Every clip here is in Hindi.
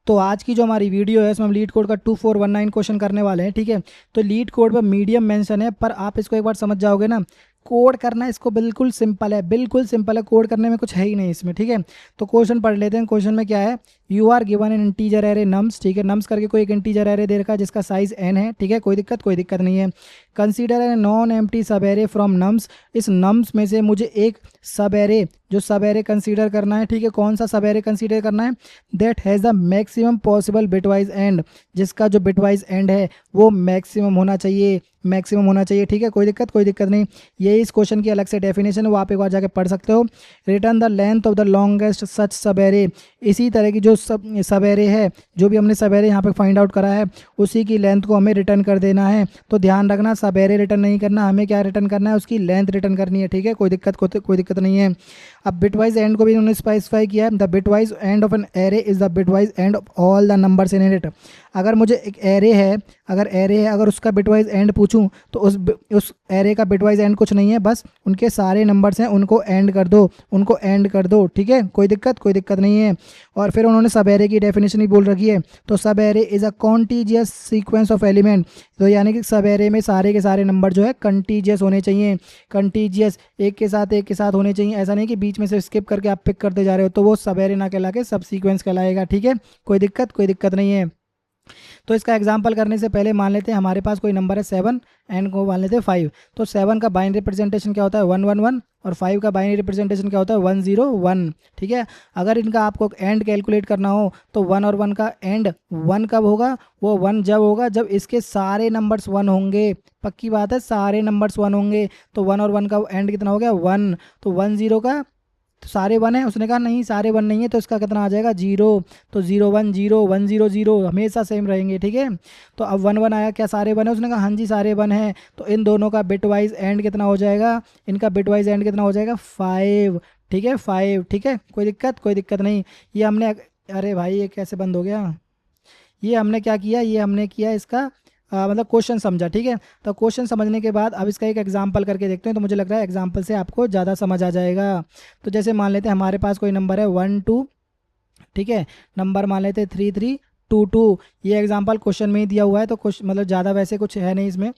तो आज की जो हमारी वीडियो है इसमें हम लीड कोड का 2419 क्वेश्चन करने वाले हैं। ठीक है, तो लीड कोड पर मीडियम मेंशन है, पर आप इसको एक बार समझ जाओगे ना, कोड करना इसको बिल्कुल सिंपल है, बिल्कुल सिंपल है, कोड करने में कुछ है ही नहीं इसमें। ठीक है, तो क्वेश्चन पढ़ लेते हैं। क्वेश्चन में क्या है, you are given an integer array nums. ठीक है, नम्स करके कोई एक इंटीजर एरे दे रखा है जिसका साइज n है। ठीक है, कोई दिक्कत नहीं है। कंसीडर ए नॉन एम्प्टी सब एरे फ्रॉम नम्स। इस नम्स में से मुझे एक सब एरे, जो सब एरे कंसीडर करना है। ठीक है, कौन सा सब एरे कंसीडर करना है, that has the maximum possible bitwise and, जिसका जो बिटवाइज एंड है वो मैक्सिमम होना चाहिए, मैक्सिमम होना चाहिए। ठीक है, कोई दिक्कत नहीं। ये इस क्वेश्चन की अलग से डेफिनेशन है, वो आप एक बार जाके पढ़ सकते हो। Return the length of the longest such subarray. इसी तरह की जो सब एरे है, जो भी हमने सब एरे यहाँ पे फाइंड आउट करा है, उसी की लेंथ को हमें रिटर्न कर देना है। तो ध्यान रखना, सब एरे रिटर्न नहीं करना, हमें क्या रिटर्न करना है, उसकी लेंथ रिटर्न करनी है। ठीक है, कोई दिक्कत नहीं है। अब बिटवाइज एंड को भी उन्होंने स्पेसिफाई किया है, the bitwise end of an array is the bitwise end of all the numbers in it. अगर मुझे एक एरे है, अगर उसका बिटवाइज एंड पूछूं तो उस एरे का बिटवाइज एंड कुछ नहीं है, बस उनके सारे नंबर्स हैं उनको एंड कर दो। ठीक है, कोई दिक्कत नहीं है। और फिर उन्होंने सब एरे की डेफिनेशन ही बोल रखी है। तो सब array is a contiguous sequence of element. तो यानी कि सब एरे में सारे के सारे नंबर जो है कंटीजियस होने चाहिए, कंटीजियस एक के साथ होने चाहिए। ऐसा नहीं कि बीच में से स्किप करके आप पिक करते जा रहे हो, तो वो सब एरे ना कहला के सब सीक्वेंस कहलाएगा। ठीक है, कोई दिक्कत नहीं है। तो इसका एग्जांपल करने से पहले मान लेते हैं हमारे पास कोई नंबर है 7 एंड को मान लेते हैं 5। तो 7 का बाइनरी रिप्रेजेंटेशन क्या होता है 111, और 5 का बाइनरी रिप्रेजेंटेशन क्या होता है 101। ठीक है, अगर इनका आपको एंड कैलकुलेट करना हो तो 1 और 1 का एंड 1 कब होगा, वो 1 जब होगा जब इसके सारे नंबर्स 1 होंगे। पक्की बात है, सारे नंबर्स 1 होंगे। तो 1 और 1 का एंड कितना हो गया 1। तो 10 का तो सारे 1 है, उसने कहा नहीं सारे 1 नहीं है, तो इसका कितना आ जाएगा 0। तो 0 1 0 1 0 0 हमेशा सेम रहेंगे। ठीक है, तो अब 1 1 आया, क्या सारे 1 है, उसने कहा हाँ जी सारे 1 है। तो इन दोनों का बिटवाइज एंड कितना हो जाएगा, इनका बिटवाइज एंड कितना हो जाएगा 5। ठीक है 5। ठीक है, कोई दिक्कत नहीं। ये हमने, अरे भाई ये कैसे बंद हो गया, ये हमने क्या किया, ये हमने किया इसका मतलब क्वेश्चन समझा। ठीक है, तो क्वेश्चन समझने के बाद अब इसका एक एग्जांपल करके देखते हैं। तो मुझे लग रहा है एग्जांपल से आपको ज़्यादा समझ आ जाएगा। तो जैसे मान लेते हैं हमारे पास कोई नंबर है 1 2। ठीक है, नंबर मान लेते हैं 3 3 2 2। ये एग्जांपल क्वेश्चन में ही दिया हुआ है, तो कुछ मतलब ज़्यादा वैसे कुछ है नहीं इसमें।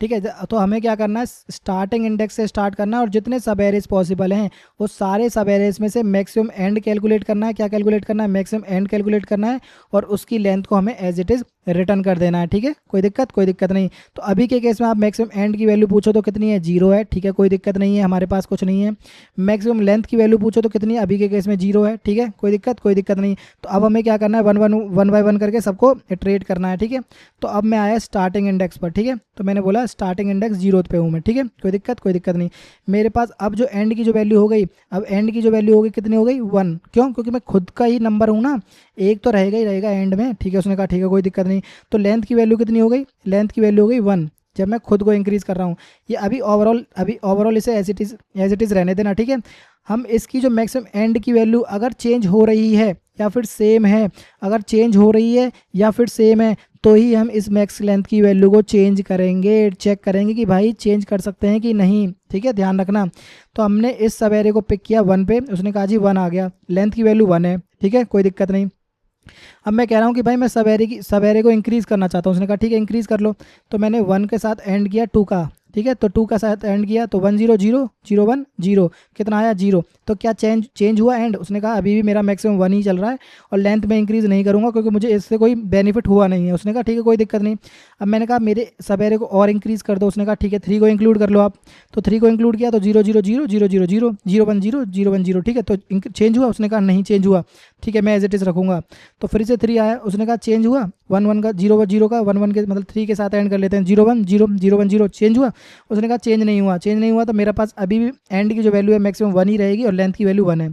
ठीक है, तो हमें क्या करना है, स्टार्टिंग इंडेक्स से स्टार्ट करना है और जितने सब एरेज पॉसिबल हैं वो सारे सब एरेज में से मैक्सिमम एंड कैलकुलेट करना है। क्या कैलकुलेट करना है, मैक्सिमम एंड कैलकुलेट करना है, और उसकी लेंथ को हमें एज इट इज़ रिटर्न कर देना है। ठीक है, कोई दिक्कत नहीं। तो अभी के केस में आप मैक्सिमम एंड की वैल्यू पूछो तो कितनी है 0 है। ठीक है, कोई दिक्कत नहीं है, हमारे पास कुछ नहीं है। मैक्सिमम लेंथ की वैल्यू पूछो तो कितनी है, अभी के केस में 0 है। ठीक है, कोई दिक्कत नहीं। तो अब हमें क्या करना है, 1 बाय 1 करके सबको इटरेट करना है। ठीक है, तो अब मैं आया स्टार्टिंग इंडेक्स पर। ठीक है, तो मैंने बोला स्टार्टिंग इंडेक्स 0 पे हूँ मैं। ठीक है, कोई दिक्कत नहीं। मेरे पास अब जो एंड की जो वैल्यू हो गई, अब एंड की जो वैल्यू हो गई कितनी हो गई 1। क्यों, क्योंकि मैं खुद का ही नंबर हूँ ना, एक तो रहेगा ही रहेगा एंड में। ठीक है, उसने कहा ठीक है कोई दिक्कत नहीं। तो लेंथ की वैल्यू कितनी हो गई, लेंथ की वैल्यू हो गई 1, जब मैं खुद को इंक्रीज़ कर रहा हूँ। ये अभी ओवरऑल इसे एज इट इज़ रहने देना। ठीक है, हम इसकी जो मैक्सिमम एंड की वैल्यू अगर चेंज हो रही है या फिर सेम है, अगर चेंज हो रही है या फिर सेम है, तो ही हम इस मैक्स लेंथ की वैल्यू को चेंज करेंगे, चेक करेंगे कि भाई चेंज कर सकते हैं कि नहीं। ठीक है, ध्यान रखना। तो हमने इस सब एरे को पिक किया 1 पे, उसने कहा जी 1 आ गया, लेंथ की वैल्यू 1 है। ठीक है, कोई दिक्कत नहीं। अब मैं कह रहा हूँ कि भाई मैं सब एरे को इंक्रीज़ करना चाहता हूँ, उसने कहा ठीक है इंक्रीज़ कर लो। तो मैंने 1 के साथ एंड किया 2 का। ठीक है, तो 2 का साथ एंड किया तो 1 0 0 0 1 0, कितना आया 0। तो क्या चेंज हुआ एंड, उसने कहा अभी भी मेरा मैक्सिमम 1 ही चल रहा है और लेंथ में इंक्रीज़ नहीं करूँगा क्योंकि मुझे इससे कोई बेनिफिट हुआ नहीं है। उसने कहा ठीक है कोई दिक्कत नहीं। अब मैंने कहा मेरे सब एरे को और इंक्रीज़ कर दो, उसने कहा ठीक है 3 को इंक्लूड कर लो आप। तो 3 को इंक्लूड किया तो 0 0 0 0 0 0 0 1 0 0 1 0। ठीक है, तो चेंज हुआ, उसने कहा नहीं चेंज हुआ। ठीक है, मैं एज इट इज़ रखूँगा। तो फिर से 3 आया, उसने कहा चेंज हुआ, 1 1 का 0 0 का 1 1 के मतलब 3 के साथ एंड कर लेते हैं, 0 1 0 0 1 0। चेंज हुआ, उसने कहा चेंज नहीं हुआ। तो मेरे पास अभी भी एंड की जो वैल्यू है मैक्सिमम 1 ही रहेगी और लेंथ की वैल्यू 1 है।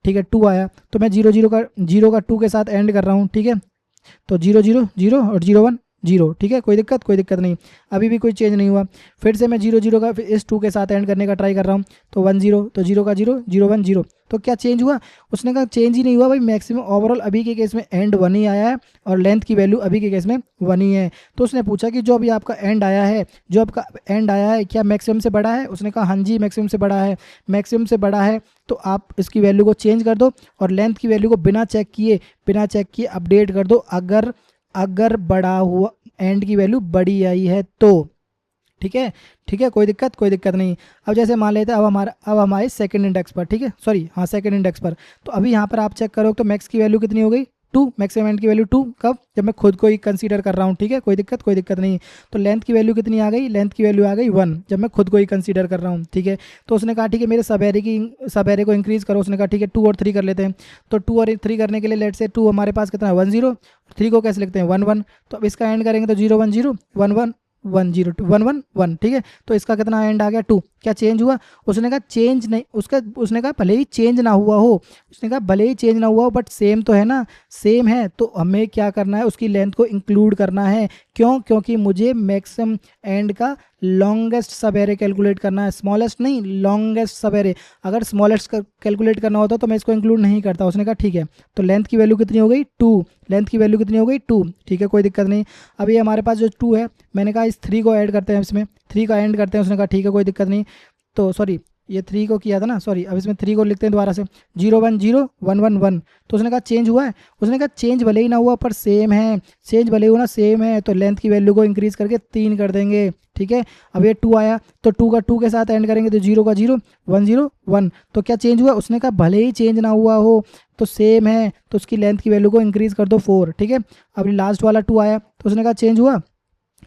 ठीक है, 2 आया, तो मैं 0 0 का 2 के साथ एंड कर रहा हूँ। ठीक है, तो 0 0 0 और 0 1 जीरो, ठीक है, कोई दिक्कत नहीं, अभी भी कोई चेंज नहीं हुआ। फिर से मैं जीरो जीरो का इस 2 के साथ एंड करने का ट्राई कर रहा हूँ, तो 1 0, तो 0 का 0 0 1 0, तो क्या चेंज हुआ? उसने कहा चेंज ही नहीं हुआ भाई, मैक्सिमम ओवरऑल अभी के केस में एंड 1 ही आया है और लेंथ की वैल्यू अभी के केस में 1 ही है। तो उसने पूछा कि जो अभी आपका एंड आया है, जो आपका एंड आया है क्या मैक्सिमम से बड़ा है? उसने कहा हाँ जी मैक्सिमम से बड़ा है। मैक्सिमम से बड़ा है तो आप इसकी वैल्यू को चेंज कर दो और लेंथ की वैल्यू को बिना चेक किए अपडेट कर दो, अगर अगर बड़ा हुआ एंड की वैल्यू बड़ी आई है तो, ठीक है, ठीक है, कोई दिक्कत नहीं। अब जैसे मान लेते हैं अब हमारे सेकंड इंडेक्स पर, ठीक है, सॉरी हाँ सेकंड इंडेक्स पर, तो अभी यहाँ पर आप चेक करो तो मैक्स की वैल्यू कितनी हो गई 2, मैक्सिमम एंड की वैल्यू 2, कब? जब मैं खुद को ही कंसीडर कर रहा हूँ, ठीक है, कोई दिक्कत नहीं। तो लेंथ की वैल्यू कितनी आ गई? लेंथ की वैल्यू आ गई 1, जब मैं खुद को ही कंसीडर कर रहा हूँ, ठीक है। तो उसने कहा ठीक है मेरे सब एरे को इंक्रीज करो। उसने कहा ठीक है 2 और 3 कर लेते हैं। तो 2 और 3 करने के लिए लेट से 2 हमारे पास कितना है 1 0, 3 को कैसे लिखते हैं 1 1, तो अब इसका एंड करेंगे तो 0 1 0 1 1 1 0 2 1 1 1, ठीक है। तो इसका कितना एंड आ गया 2। क्या चेंज हुआ? उसने कहा चेंज नहीं, उसने कहा भले ही चेंज ना हुआ हो, उसने कहा भले ही चेंज ना हुआ हो बट सेम तो है ना, सेम है तो हमें क्या करना है उसकी लेंथ को इंक्लूड करना है। क्यों? क्योंकि मुझे मैक्सिमम एंड का लॉन्गेस्ट सब एरे कैलकुलेट करना है, स्मॉलेस्ट नहीं लॉन्गेस्ट सब एरे। अगर स्मॉलेस्ट कैलकुलेट करना होता तो मैं इसको इंक्लूड नहीं करता। उसने कहा ठीक है, तो लेंथ की वैल्यू कितनी हो गई 2, लेंथ की वैल्यू कितनी हो गई 2, ठीक है, कोई दिक्कत नहीं। अब ये हमारे पास जो 2 है, मैंने कहा इस 3 को ऐड करते हैं, इसमें 3 का एंड करते हैं। उसने कहा ठीक है कोई दिक्कत नहीं। तो सॉरी ये 3 को किया था ना, सॉरी अब इसमें 3 को लिखते हैं दोबारा से 0 1 0 1 1 1। तो उसने कहा चेंज हुआ है? उसने कहा चेंज भले ही ना हुआ पर सेम है, चेंज भले ही हो ना सेम है, तो लेंथ की वैल्यू को इंक्रीज करके 3 कर देंगे, ठीक है। अब ये 2 आया तो 2 का 2 के साथ एंड करेंगे तो 0 का 0 1 0 1, तो क्या चेंज हुआ? उसने कहा भले ही चेंज ना हुआ हो तो सेम है, तो उसकी लेंथ की वैल्यू को इंक्रीज कर दो 4, ठीक है। अब लास्ट वाला 2 आया तो उसने कहा चेंज हुआ?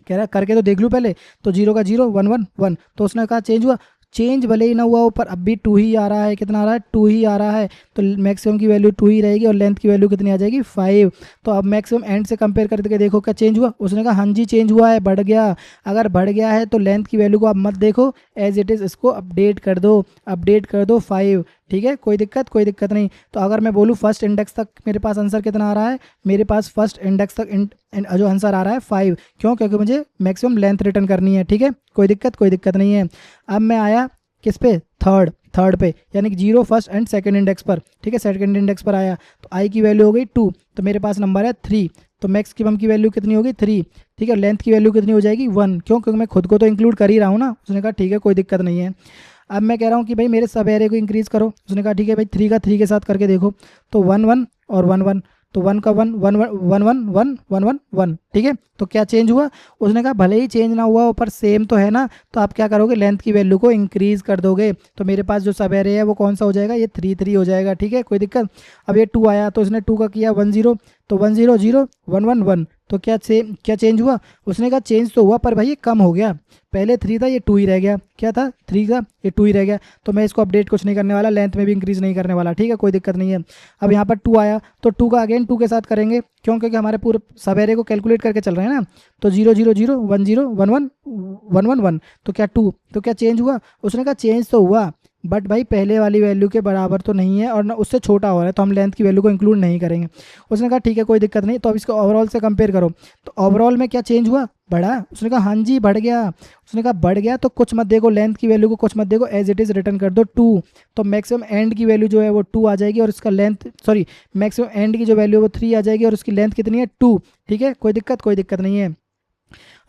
कह रहा करके तो देख लूँ पहले, तो 0 का 0 1 1 1, तो उसने कहा चेंज हुआ? चेंज भले ही ना हुआ हो पर अब भी 2 ही आ रहा है। कितना आ रहा है? 2 ही आ रहा है, तो मैक्सिमम की वैल्यू 2 ही रहेगी और लेंथ की वैल्यू कितनी आ जाएगी 5। तो अब मैक्सिमम एंड से कंपेयर करके देखो क्या चेंज हुआ? उसने कहा हाँ जी चेंज हुआ है, बढ़ गया। अगर बढ़ गया है तो लेंथ की वैल्यू को आप मत देखो, एज इट इज़ इसको अपडेट कर दो 5, ठीक है, कोई दिक्कत नहीं। तो अगर मैं बोलूँ फर्स्ट इंडेक्स तक मेरे पास आंसर कितना आ रहा है? मेरे पास फर्स्ट इंडेक्स तक जो आंसर आ रहा है 5। क्यों? क्योंकि मुझे मैक्सिमम लेंथ रिटर्न करनी है, ठीक है, कोई दिक्कत नहीं है। अब मैं आया किस पे? थर्ड पे, यानी कि 0 फर्स्ट एंड सेकंड इंडेक्स पर, ठीक है, सेकंड इंडेक्स पर आया तो आई की वैल्यू हो गई 2, तो मेरे पास नंबर है 3, तो मैक्सिमम की वैल्यू कितनी होगी 3, ठीक है। लेंथ की वैल्यू कितनी हो जाएगी 1, क्यों? क्योंकि मैं खुद को तो इंक्लूड कर ही रहा हूँ ना। उसने कहा ठीक है कोई दिक्कत नहीं है। अब मैं कह रहा हूँ कि भाई मेरे सब एरे को इंक्रीज करो। उसने कहा ठीक है भाई 3 का 3 के साथ करके देखो, तो 1 1 और 1 1, तो 1 का 1 1 1 1 1 1 1 1, ठीक है। तो क्या चेंज हुआ? उसने कहा भले ही चेंज ना हुआ हो पर सेम तो है ना, तो आप क्या करोगे लेंथ की वैल्यू को इंक्रीज कर दोगे। तो मेरे पास जो सब एरे है वो कौन सा हो जाएगा? ये 3 3 हो जाएगा, ठीक है, कोई दिक्कत। अब ये 2 आया तो उसने 2 का किया 1 0, तो 1 0 0 1 1 1, तो क्या चेंज हुआ? उसने कहा चेंज तो हुआ पर भाई ये कम हो गया, पहले 3 था ये 2 ही रह गया। क्या था? 3 था ये 2 ही रह गया, तो मैं इसको अपडेट कुछ नहीं करने वाला, लेंथ में भी इंक्रीज नहीं करने वाला, ठीक है, कोई दिक्कत नहीं है। अब यहाँ पर 2 आया तो 2 का अगेन 2 के साथ करेंगे, क्यों? क्योंकि हमारे पूरे सब एरे को कैलकुलेट करके चल रहे हैं ना। तो 0 0 0 1 0 1 1 1 1 1, तो क्या 2, तो क्या चेंज हुआ? उसने कहा चेंज तो हुआ बट भाई पहले वाली वैल्यू के बराबर तो नहीं है और ना उससे छोटा हो रहा है, तो हम लेंथ की वैल्यू को इंक्लूड नहीं करेंगे। उसने कहा ठीक है कोई दिक्कत नहीं। तो अब इसको ओवरऑल से कंपेयर करो, तो ओवरऑल में क्या चेंज हुआ? बढ़ा? उसने कहा हाँ जी बढ़ गया। उसने कहा बढ़ गया तो कुछ मत देखो, लेंथ की वैल्यू को कुछ मत देखो, एज इट इज़ रिटर्न कर दो 2, तो मैक्सिमम एंड की वैल्यू जो है वो 2 आ जाएगी और इसका लेंथ सॉरी मैक्सिमम एंड की जो वैल्यू है वो 3 आ जाएगी और उसकी लेंथ कितनी है 2, ठीक है, कोई दिक्कत नहीं है।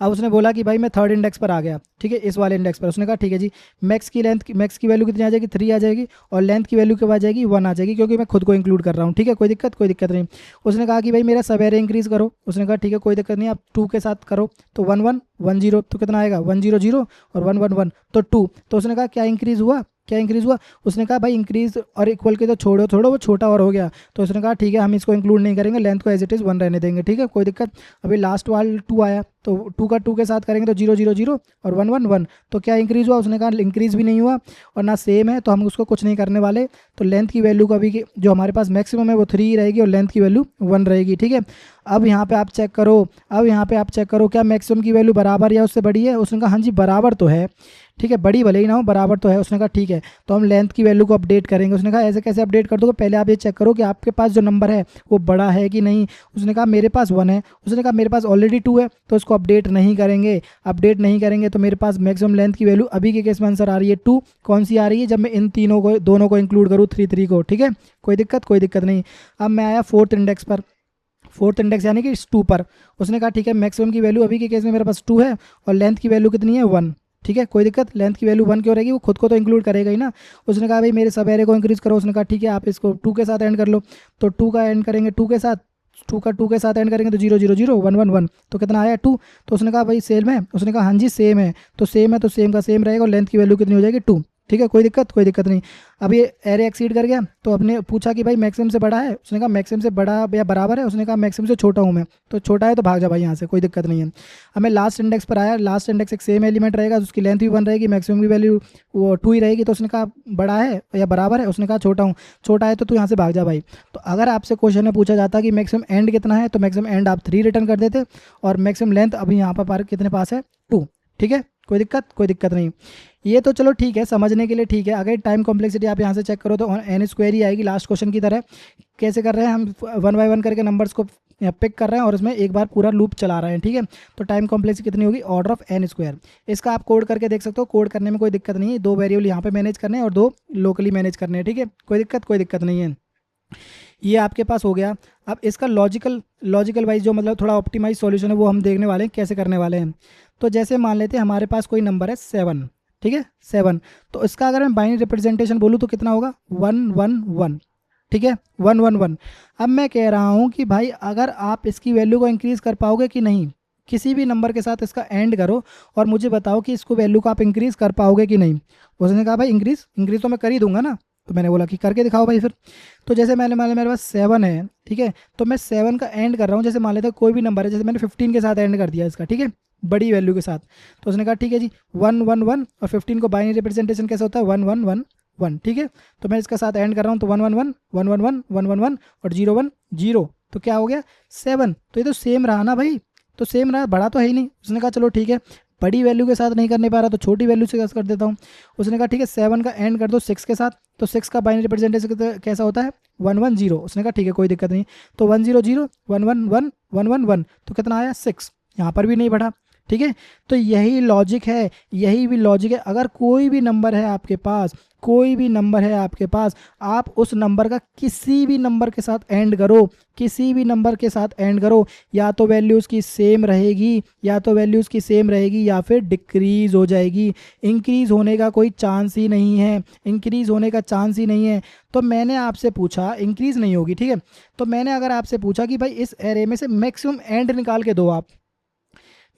अब उसने बोला कि भाई मैं थर्ड इंडेक्स पर आ गया, ठीक है, इस वाले इंडेक्स पर। उसने कहा ठीक है जी, मैक्स की वैल्यू कितनी आ जाएगी 3 आ जाएगी और लेंथ की वैल्यू क्या आ जाएगी 1 आ जाएगी, क्योंकि मैं खुद को इंक्लूड कर रहा हूँ, ठीक है, कोई दिक्कत नहीं। उसने कहा कि भाई मेरा सब एरे इंक्रीज करो। उसने कहा ठीक है कोई दिक्कत नहीं, आप 2 के साथ करो, तो 1 1 1 0, तो कितना आएगा 1 0 0 और 1 1 1, तो 2। तो उसने कहा क्या इंक्रीज हुआ? उसने कहा भाई इंक्रीज और इक्वल के तो छोड़ो वो छोटा और हो गया। तो उसने कहा ठीक है हम इसको इंक्लूड नहीं करेंगे, लेंथ को एज इट इज़ 1 रहने देंगे, ठीक है, कोई दिक्कत। अभी लास्ट वाला 2 आया तो 2 का 2 के साथ करेंगे तो 0 0 0 और 1 1 1, तो क्या इंक्रीज हुआ? उसने कहा इंक्रीज भी नहीं हुआ और ना सेम है, तो हम उसको कुछ नहीं करने वाले। तो लेंथ की वैल्यू को अभी जो हमारे पास मैक्सिमम है वो 3 रहेगी और लेंथ की वैल्यू 1 रहेगी, ठीक है। अब यहाँ पे आप चेक करो क्या मैक्सिमम की वैल्यू बराबर या उससे बड़ी है? उसने कहा हाँ जी बराबर तो है, ठीक है, बड़ी भले ही ना हो, बराबर तो है। उसने कहा ठीक है, तो हम लेंथ की वैल्यू को अपडेट करेंगे। उसने कहा ऐसे कैसे अपडेट कर दोगे, पहले आप ये चेक करो कि आपके पास जो नंबर है वो बड़ा है कि नहीं। उसने कहा मेरे पास 1 है। उसने कहा मेरे पास ऑलरेडी 2 है, तो इसको अपडेट नहीं करेंगे। अपडेट नहीं करेंगे तो मेरे पास मैक्सिमम लेंथ की वैल्यू अभी के केस में आंसर आ रही है 2। कौन सी आ रही है, जब मैं इन तीनों को दोनों को इंक्लूड करूँ 3 को। ठीक है, कोई दिक्कत, कोई दिक्कत नहीं। अब मैं आया फोर्थ इंडेक्स पर, फोर्थ इंडेक्स यानी कि इस 2 पर। उसने कहा ठीक है, मैक्सिमम की वैल्यू अभी के केस में मेरे पास 2 है और लेंथ की वैल्यू कितनी है 1। ठीक है, कोई दिक्कत, लेंथ की वैल्यू 1 क्यों रहेगी, वो खुद को तो इंक्लूड करेगा ही ना। उसने कहा भाई मेरे सब एरे को इंक्रीज करो। उसने कहा ठीक है, आप इसको 2 के साथ एंड कर लो। तो 2 का एंड करेंगे 2 के साथ, 2 के साथ एंड करेंगे तो 0 0 0 1 1 1, तो कितना आया 2। तो उसने कहा भाई सेम है। उसने कहा हाँ जी सेम है, तो सेम है तो सेम का सेम रहेगा और लेंथ की वैल्यू कितनी हो जाएगी 2। ठीक है, कोई दिक्कत, कोई दिक्कत नहीं। अब ये एरे एक्सीड कर गया, तो अपने पूछा कि भाई मैक्सिमम से बड़ा है। उसने कहा मैक्सिमम से बड़ा या बराबर है। उसने कहा मैक्सिमम से छोटा हूँ मैं, तो छोटा है तो भाग जा भाई यहाँ से, कोई दिक्कत नहीं है। अब मैं लास्ट इंडेक्स पर आया, लास्ट इंडेक्स एक सेम एलिमेंट रहेगा, उसकी लेंथ भी 1 रहेगी, मैक्सिमम की वैल्यू वो 2 ही रहेगी। तो उसने कहा बड़ा है या बराबर है। उसने कहा छोटा हूँ। छोटा है तो तू यहाँ से भाग जा भाई। तो अगर आपसे क्वेश्चन में पूछा जाता कि मैक्सिमम एंड कितना है, तो मैक्सिमम एंड आप 3 रिटर्न कर देते और मैक्सिमम लेंथ अभी यहाँ पर कितने पास है 2। ठीक है, कोई दिक्कत, कोई दिक्कत नहीं। ये तो चलो ठीक है, समझने के लिए ठीक है। अगर टाइम कॉम्प्लेक्सिटी आप यहाँ से चेक करो तो n स्क्वायर ही आएगी लास्ट क्वेश्चन की तरह। कैसे कर रहे हैं हम, 1 बाय 1 करके नंबर्स को पिक कर रहे हैं और उसमें एक बार पूरा लूप चला रहे हैं। ठीक है, तो टाइम कॉम्प्लेक्सिटी कितनी होगी, ऑर्डर ऑफ n स्क्वायर। इसका आप कोड करके देख सकते हो, कोड करने में कोई दिक्कत नहीं है। 2 वेरिएबल यहाँ पे मैनेज करने हैं और 2 लोकली मैनेज करने हैं। ठीक है, कोई दिक्कत, कोई दिक्कत नहीं है। ये आपके पास हो गया। अब इसका लॉजिकल वाइज जो मतलब थोड़ा ऑप्टिमाइज सॉल्यूशन है वो हम देखने वाले हैं, कैसे करने वाले हैं। तो जैसे मान लेते हैं हमारे पास कोई नंबर है 7। ठीक है 7, तो इसका अगर मैं बाइनरी रिप्रेजेंटेशन बोलूँ तो कितना होगा 1 1 1। ठीक है 1 1 1। अब मैं कह रहा हूँ कि भाई अगर आप इसकी वैल्यू को इंक्रीज़ कर पाओगे कि नहीं, किसी भी नंबर के साथ इसका एंड करो और मुझे बताओ कि इसको वैल्यू को आप इंक्रीज़ कर पाओगे कि नहीं। उसने कहा भाई इंक्रीज़ तो मैं कर ही दूंगा ना। तो मैंने बोला कि करके दिखाओ भाई फिर। तो जैसे मैंने मान लिया मेरे पास 7 है। ठीक है, तो मैं 7 का एंड कर रहा हूँ। जैसे मान लेते हैं कोई भी नंबर है, जैसे मैंने 15 के साथ एंड कर दिया इसका। ठीक है, बड़ी वैल्यू के साथ। तो उसने कहा ठीक है जी 1 1 1 और 15 को बाइनरी रिप्रेजेंटेशन कैसे होता है 1 1 1 1। ठीक है, तो मैं इसके साथ एंड कर रहा हूँ तो 1 1 1 1 1 1 1 1 1 और 0 1 0। तो क्या हो गया 7। तो ये तो सेम रहा ना भाई, तो सेम रहा, बड़ा तो है ही नहीं। उसने कहा चलो ठीक है, बड़ी वैल्यू के साथ नहीं करने पा रहा तो छोटी वैल्यू से कर देता हूँ। उसने कहा ठीक है 7 का एंड कर दो 6 के साथ, तो 6 का बाइनरी रिप्रेजेंटेशन कैसा होता है 1 1 0। उसने कहा ठीक है कोई दिक्कत नहीं। तो 1 0 0 1 1 1 1 1 1, तो कितना आया 6। यहाँ पर भी नहीं बढ़ा। ठीक है, तो यही लॉजिक है, यही भी लॉजिक है। अगर कोई भी नंबर है आपके पास, कोई भी नंबर है आपके पास, आप उस नंबर का किसी भी नंबर के साथ एंड करो, किसी भी नंबर के साथ एंड करो, या तो वैल्यू उसकी सेम रहेगी, या तो वैल्यू उसकी सेम रहेगी या फिर डिक्रीज हो जाएगी। इंक्रीज होने का कोई चांस ही नहीं है, इंक्रीज होने का चांस ही नहीं है। तो मैंने आपसे पूछा इंक्रीज नहीं होगी। ठीक है, तो मैंने अगर आपसे पूछा कि भाई इस एरे में से मैक्सिमम एंड निकाल के दो, आप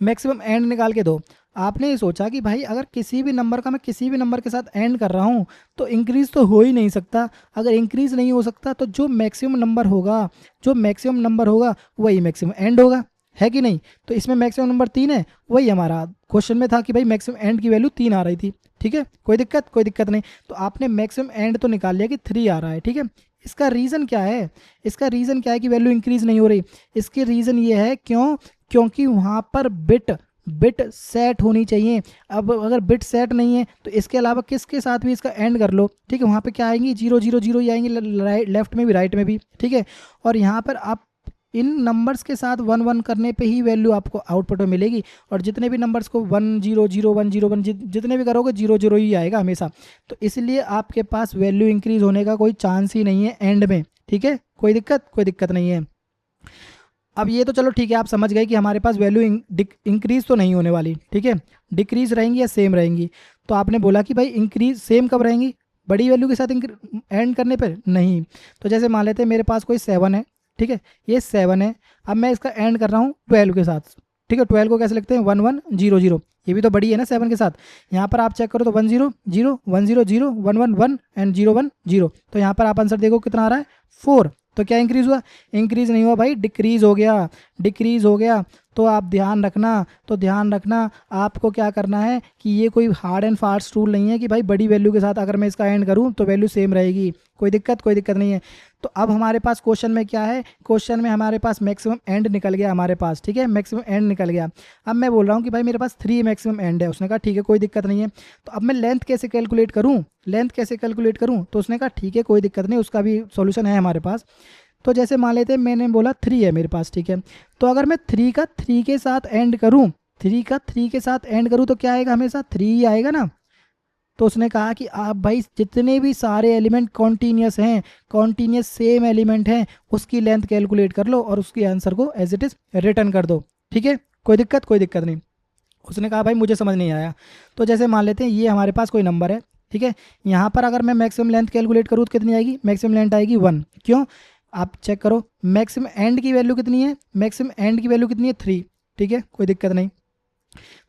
मैक्सिमम एंड निकाल के दो। आपने ये सोचा कि भाई अगर किसी भी नंबर का मैं किसी भी नंबर के साथ एंड कर रहा हूँ तो इंक्रीज़ तो हो ही नहीं सकता। अगर इंक्रीज़ नहीं हो सकता तो जो मैक्सिमम नंबर होगा, जो मैक्सिमम नंबर होगा वही मैक्सिमम एंड होगा, है कि नहीं। तो इसमें मैक्सिमम नंबर 3 है, वही हमारा क्वेश्चन में था कि भाई मैक्सिमम एंड की वैल्यू 3 आ रही थी। ठीक है, कोई दिक्कत, कोई दिक्कत नहीं। तो आपने मैक्सिमम एंड तो निकाल लिया कि 3 आ रहा है। ठीक है, इसका रीज़न क्या है, इसका रीज़न क्या है कि वैल्यू इंक्रीज़ नहीं हो रही। इसके रीज़न ये है क्योंकि वहाँ पर बिट सेट होनी चाहिए। अब अगर बिट सेट नहीं है तो इसके अलावा किसके साथ भी इसका एंड कर लो। ठीक है, वहाँ पे क्या आएंगी 0 0 0 ही आएंगी, लेफ्ट में भी राइट में भी। ठीक है, और यहाँ पर आप इन नंबर्स के साथ 1 1 करने पे ही वैल्यू आपको आउटपुट में मिलेगी। और जितने भी नंबर्स को 1 0 0 1 0 1 जितने भी करोगे 0 0 ही आएगा हमेशा। तो इसलिए आपके पास वैल्यू इंक्रीज होने का कोई चांस ही नहीं है एंड में। ठीक है, कोई दिक्कत, कोई दिक्कत नहीं है। अब ये तो चलो ठीक है, आप समझ गए कि हमारे पास वैल्यू इंक्रीज तो नहीं होने वाली। ठीक है, डिक्रीज रहेंगी या सेम रहेंगी। तो आपने बोला कि भाई इंक्रीज सेम कब रहेंगी, बड़ी वैल्यू के साथ एंड करने पर नहीं। तो जैसे मान लेते हैं मेरे पास कोई 7 है। ठीक है, ये 7 है। अब मैं इसका एंड कर रहा हूँ 12 के साथ। ठीक है, 12 को कैसे लिखते हैं 1 1 0 0। ये भी तो बड़ी है ना 7 के साथ। यहाँ पर आप चेक करो तो 1 0 0 1 0 0 1 1 1 एंड 0 1 0। तो यहाँ पर आप आंसर देखो कितना आ रहा है 4। तो क्या इंक्रीज हुआ, इंक्रीज नहीं हुआ भाई, डिक्रीज हो गया, डिक्रीज हो गया। तो आप ध्यान रखना आपको क्या करना है कि ये कोई हार्ड एंड फास्ट रूल नहीं है कि भाई बड़ी वैल्यू के साथ अगर मैं इसका एंड करूँ तो वैल्यू सेम रहेगी, कोई दिक्कत नहीं है। तो अब हमारे पास क्वेश्चन में क्या है, क्वेश्चन में हमारे पास मैक्सिमम एंड निकल गया हमारे पास, ठीक है, मैक्सिमम एंड निकल गया। अब मैं बोल रहा हूँ कि भाई मेरे पास 3 मैक्सिमम एंड है, उसने कहा ठीक है कोई दिक्कत नहीं है। तो अब मैं लेंथ कैसे कैलकुलेट करूँ, तो उसने कहा ठीक है कोई दिक्कत नहीं, उसका भी सॉल्यूशन है हमारे पास। तो जैसे मान लेते हैं मैंने बोला 3 है मेरे पास, ठीक है, तो अगर मैं 3 का 3 के साथ एंड करूँ, 3 का 3 के साथ एंड करूँ तो क्या आएगा, हमेशा 3 ही आएगा ना। तो उसने कहा कि आप भाई जितने भी सारे एलिमेंट कॉन्टीन्यूस हैं, कॉन्टीन्यूस सेम एलिमेंट हैं, उसकी लेंथ कैलकुलेट कर लो और उसके आंसर को एज इट इज़ रिटर्न कर दो, ठीक है, कोई दिक्कत नहीं। उसने कहा भाई मुझे समझ नहीं आया। तो जैसे मान लेते हैं ये हमारे पास कोई नंबर है, ठीक है, यहाँ पर अगर मैं मैक्सिमम लेंथ कैलकुलेट करूँ तो कितनी आएगी, मैक्सिमम लेंथ आएगी 1। क्यों, आप चेक करो मैक्सिमम एंड की वैल्यू कितनी है, मैक्सिमम एंड की वैल्यू कितनी है 3, ठीक है, कोई दिक्कत नहीं।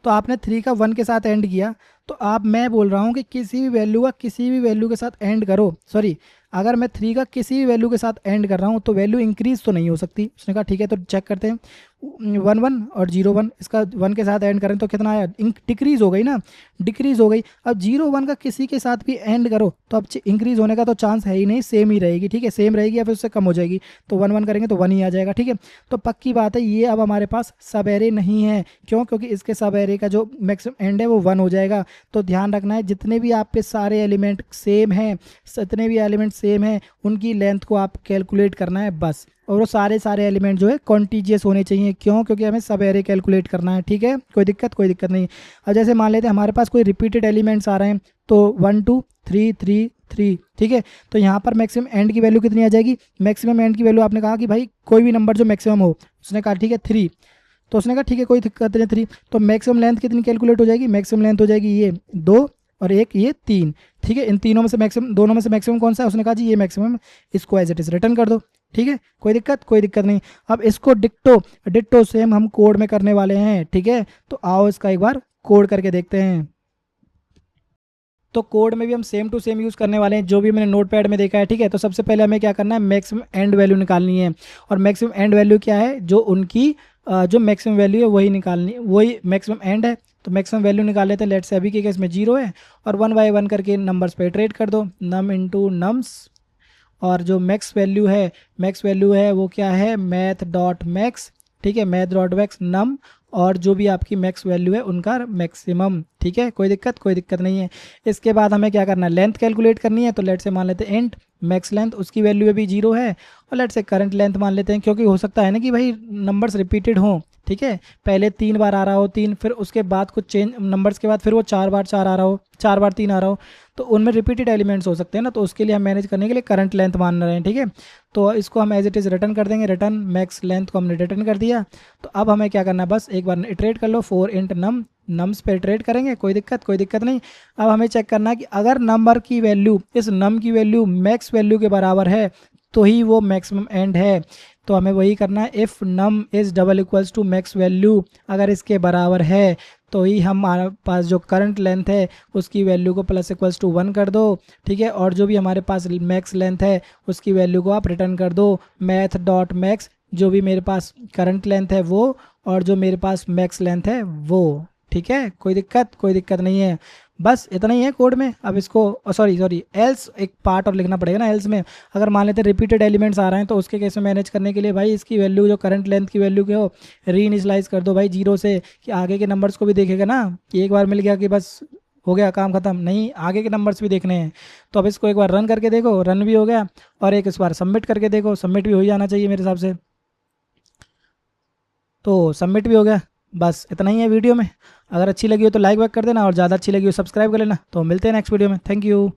तो आपने 3 का 1 के साथ एंड किया, तो आप मैं बोल रहा हूँ कि किसी भी वैल्यू के साथ एंड करो, सॉरी, अगर मैं 3 का किसी भी वैल्यू के साथ एंड कर रहा हूँ तो वैल्यू इंक्रीज तो नहीं हो सकती। उसने कहा ठीक है, तो चेक करते हैं 1 1 और 0 1, इसका 1 के साथ एंड करें तो कितना आया, डिक्रीज हो गई ना, डिक्रीज हो गई। अब 0 1 का किसी के साथ भी एंड करो तो अब इंक्रीज होने का तो चांस है ही नहीं, सेम ही रहेगी, ठीक है, सेम रहेगी या फिर उससे कम हो जाएगी। तो 1 1 करेंगे तो 1 ही आ जाएगा, ठीक है। तो पक्की बात है ये अब हमारे पास सब एरे नहीं है, क्यों, क्योंकि इसके सब एरे का जो मैक्सिमम एंड है वो 1 हो जाएगा। तो ध्यान रखना है जितने भी आप पे सारे एलिमेंट सेम हैं उनकी लेंथ को आप कैलकुलेट करना है बस, और वो सारे एलिमेंट जो है कॉन्टीजियस होने चाहिए। क्यों, क्योंकि हमें सब एरे कैलकुलेट करना है, ठीक है, कोई दिक्कत नहीं। अब जैसे मान लेते हैं हमारे पास कोई रिपीटेड एलिमेंट्स आ रहे हैं, तो 1 2 3 3 3, ठीक है, तो यहाँ पर मैक्सिमम एंड की वैल्यू कितनी आ जाएगी, मैक्सिमम एंड की वैल्यू आपने कहा कि भाई कोई भी नंबर जो मैक्सिमम हो, उसने कहा ठीक है 3, तो उसने कहा ठीक है कोई दिक्कत नहीं 3, तो मैक्सिमम लेंथ कितनी कैलकुलेट हो जाएगी, मैक्सिमम लेंथ हो जाएगी ये 2 और एक ये 3, ठीक है, इन तीनों में से मैक्सिमम, दोनों में से मैक्सिमम कौन सा है, उसने कहा जी ये मैक्सिमम, इसको एज इट इज रिटर्न कर दो, ठीक है, कोई दिक्कत नहीं। अब इसको डिट्टो सेम हम कोड में करने वाले हैं, ठीक है, तो आओ इसका एक बार कोड करके देखते हैं। तो कोड में भी हम सेम टू सेम यूज़ करने वाले हैं जो भी मैंने नोटपैड में देखा है, ठीक है। तो सबसे पहले हमें क्या करना है, मैक्सिमम एंड वैल्यू निकालनी है, और मैक्सिमम एंड वैल्यू क्या है, जो उनकी जो मैक्सिमम वैल्यू है वही निकालनी, वही मैक्सिमम एंड है। तो मैक्सिमम वैल्यू निकाल लेते हैं, लेट्स से अभी के केस में 0 है, और 1 बाय 1 करके नंबर्स पे इटरेट कर दो, नम इंटू नम्स, और जो मैक्स वैल्यू है वो क्या है, मैथ डॉट मैक्स, ठीक है, मैथ डॉट मैक्स नम, और जो भी आपकी मैक्स वैल्यू है उनका मैक्सिमम, ठीक है, कोई दिक्कत नहीं है। इसके बाद हमें क्या करना है, लेंथ कैलकुलेट करनी है। तो लेट से मान लेते हैं एंड मैक्स लेंथ, उसकी वैल्यू अभी 0 है, और लेट से करंट लेंथ मान लेते हैं, क्योंकि हो सकता है ना कि भाई नंबर्स रिपीटेड हों, ठीक है, पहले 3 बार आ रहा हो 3, फिर उसके बाद कुछ चेंज नंबर्स के बाद फिर वो 4 बार 4 आ रहा हो, 4 बार 3 आ रहा हो, तो उनमें रिपीटेड एलिमेंट्स हो सकते हैं ना, तो उसके लिए हम मैनेज करने के लिए करंट लेंथ मान रहे हैं, ठीक है। तो इसको हम एज इट इज़ रिटर्न कर देंगे, रिटर्न मैक्स लेंथ को हमने रिटर्न कर दिया। तो अब हमें क्या करना है, बस एक बार इटरेट कर लो, 4 इंट नम्स पे इटरेट करेंगे, कोई दिक्कत नहीं। अब हमें चेक करना है कि अगर नंबर की वैल्यू, इस नम की वैल्यू मैक्स वैल्यू के बराबर है तो ही वो मैक्सिमम एंड है। तो हमें वही करना है, if num is double equals to max value, अगर इसके बराबर है तो ही हमारे पास जो करंट लेंथ है उसकी वैल्यू को प्लस इक्वल्स टू 1 कर दो, ठीक है, और जो भी हमारे पास मैक्स लेंथ है उसकी वैल्यू को आप रिटर्न कर दो, मैथ डॉट मैक्स, जो भी मेरे पास करंट लेंथ है वो, और जो मेरे पास मैक्स लेंथ है वो, ठीक है, कोई दिक्कत नहीं है। बस इतना ही है कोड में। अब इसको सॉरी एल्स एक पार्ट और लिखना पड़ेगा ना, एल्स में अगर मान लेते हैं रिपीटेड एलिमेंट्स आ रहे हैं तो उसके केस में मैनेज करने के लिए भाई इसकी वैल्यू जो करंट लेंथ की वैल्यू के हो रीइनिशियलाइज कर दो भाई 0 से, कि आगे के नंबर्स को भी देखेगा ना, कि एक बार मिल गया कि बस हो गया काम खत्म, नहीं, आगे के नंबर्स भी देखने हैं। तो अब इसको एक बार रन करके देखो, रन भी हो गया, और एक इस बार सबमिट करके देखो, सबमिट भी हो जाना चाहिए मेरे हिसाब से, तो सबमिट भी हो गया। बस इतना ही है वीडियो में। अगर अच्छी लगी हो तो लाइक वाइक कर देना, और ज़्यादा अच्छी लगी हो सब्सक्राइब कर लेना। तो मिलते हैं नेक्स्ट वीडियो में, थैंक यू।